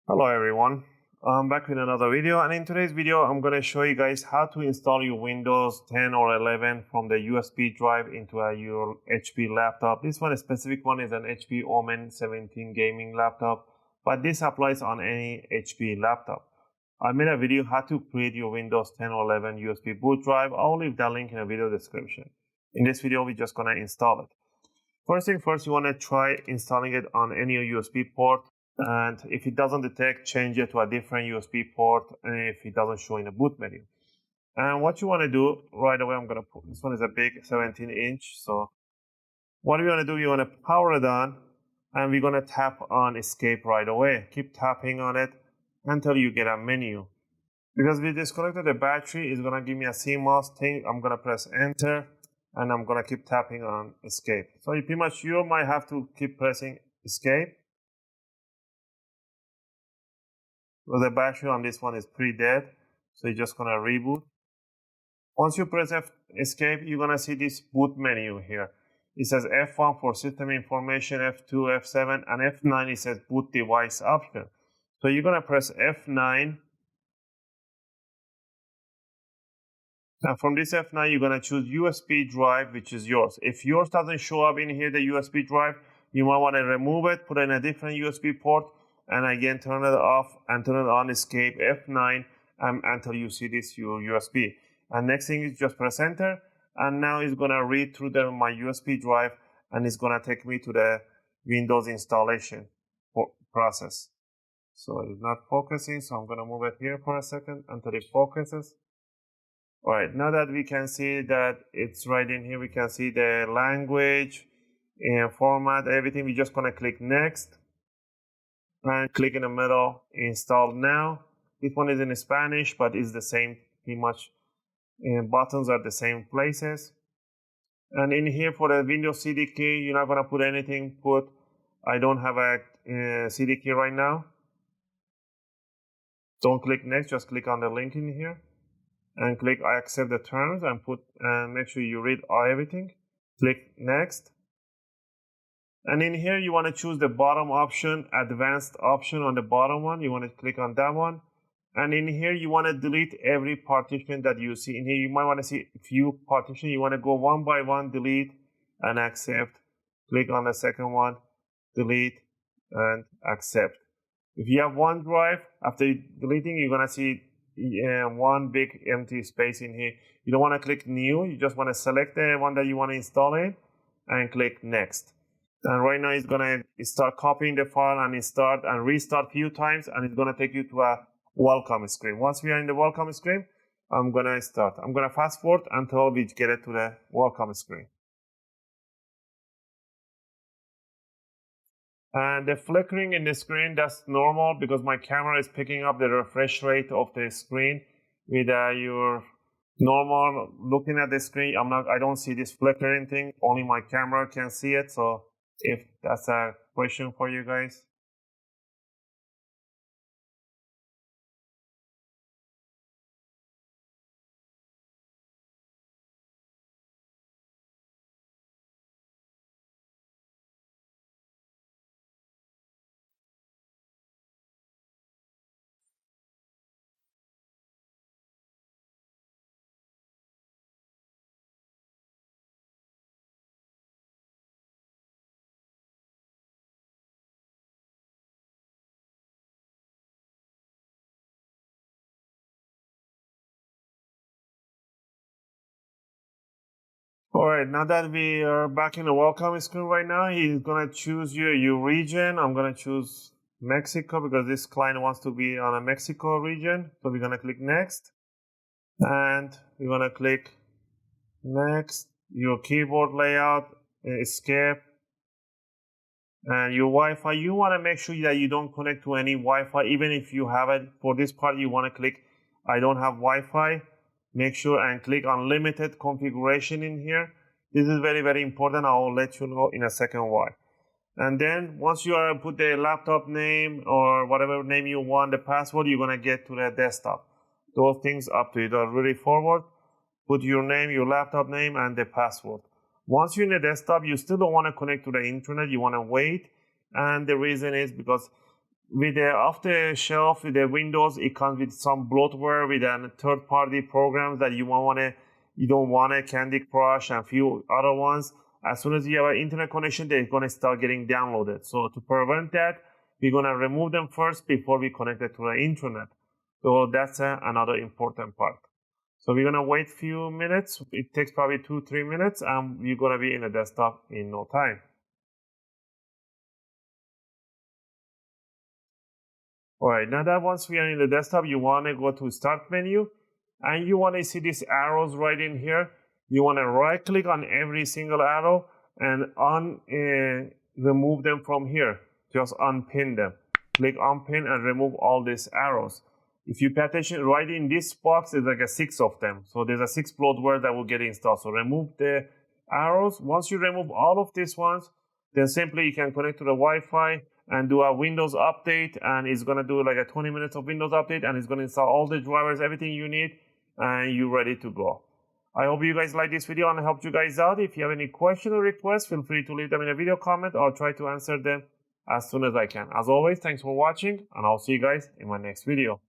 Hello everyone, I'm back with another video, and in today's video I'm going to show you guys how to install your Windows 10 or 11 from the USB drive into your HP laptop. This one, a specific one, is an HP Omen 17 gaming laptop, but this applies on any HP laptop. I made a video how to create your Windows 10 or 11 USB boot drive. I'll leave that link in the video description. In this video we're just going to install it. First thing first, you want to try installing it on any USB port. And if it doesn't detect, change it to a different USB port, and if it doesn't show in the boot menu. And what you want to do right away, I'm going to put, this one is a big 17-inch. So what you want to do, you want to power it on, and we're going to tap on escape right away. Keep tapping on it until you get a menu. Because we disconnected the battery, it's going to give me a CMOS thing. I'm going to press enter, and I'm going to keep tapping on escape. So you pretty much, you might have to keep pressing escape. So the battery on this one is pretty dead, so you're just going to reboot. Once you press escape, you're going to see this boot menu here. It says F1 for system information, F2, F7, and F9 it says boot device option. So you're going to press F9. And from this F9, you're going to choose USB drive, which is yours. If yours doesn't show up in here, the USB drive, you might want to remove it, put it in a different USB port, and again turn it off and turn it on, escape F9 until you see this your USB. And next thing is just press enter, and now it's going to read through my USB drive, and it's going to take me to the Windows installation process. So it's not focusing, so I'm going to move it here for a second until it focuses. Alright, now that we can see that it's right in here, we can see the language and format, everything. We're just going to click next. And click in the middle, install now. This one is in Spanish, but it's the same, pretty much. And buttons are the same places. And in here for the Windows CD key, you're not going to put anything. I don't have a CD key right now. Don't click next, just click on the link in here. And click I accept the terms and make sure you read everything. Click next. And in here, you want to choose the bottom option, advanced option on the bottom one. You want to click on that one. And in here, you want to delete every partition that you see. In here, you might want to see a few partitions. You want to go one by one, delete and accept. Click on the second one, delete and accept. If you have one drive, after deleting, you're going to see one big empty space in here. You don't want to click new. You just want to select the one that you want to install in and click next. And right now it's going to start copying the file and restart a few times, and it's going to take you to a welcome screen. Once we are in the welcome screen, I'm going to start. I'm going to fast forward until we get it to the welcome screen. And the flickering in the screen, that's normal because my camera is picking up the refresh rate of the screen. With your normal looking at the screen, I don't see this flickering thing. Only my camera can see it. So if that's a question for you guys. Alright, now that we are back in the welcome screen right now, he's going to choose your region. I'm going to choose Mexico because this client wants to be on a Mexico region. So we're going to click next. And we're going to click next. Your keyboard layout, escape. And your Wi-Fi, you want to make sure that you don't connect to any Wi-Fi. Even if you have it, for this part you want to click I don't have Wi-Fi. Make sure and click on limited configuration in here. This is very, very important. I will let you know in a second why. And then once you put the laptop name or whatever name you want, the password, you're going to get to the desktop. Those things up to you. Really forward. Put your name, your laptop name, and the password. Once you're in the desktop, you still don't want to connect to the internet. You want to wait. And the reason is because with the off-the-shelf, with the Windows, it comes with some bloatware with third-party programs that you don't want a Candy Crush and a few other ones. As soon as you have an internet connection, they're going to start getting downloaded. So to prevent that, we're going to remove them first before we connect it to the internet. So that's another important part. So we're going to wait a few minutes. It takes probably 2-3 minutes, and you're going to be in the desktop in no time. Alright, now that once we are in the desktop, you want to go to Start menu, and you want to see these arrows right in here. You want to right click on every single arrow and remove them from here. Just unpin them. Click unpin and remove all these arrows. If you pay attention, right in this box, there's like 6 of them. So there's a 6 bloatware that will get installed. So remove the arrows. Once you remove all of these ones, then simply you can connect to the Wi-Fi and do a Windows update, and it's going to do like a 20 minutes of Windows update, and it's going to install all the drivers, everything you need, and you're ready to go. I hope you guys like this video and helped you guys out. If you have any question or requests, feel free to leave them in a video comment. I'll try to answer them as soon as I can. As always, thanks for watching, and I'll see you guys in my next video.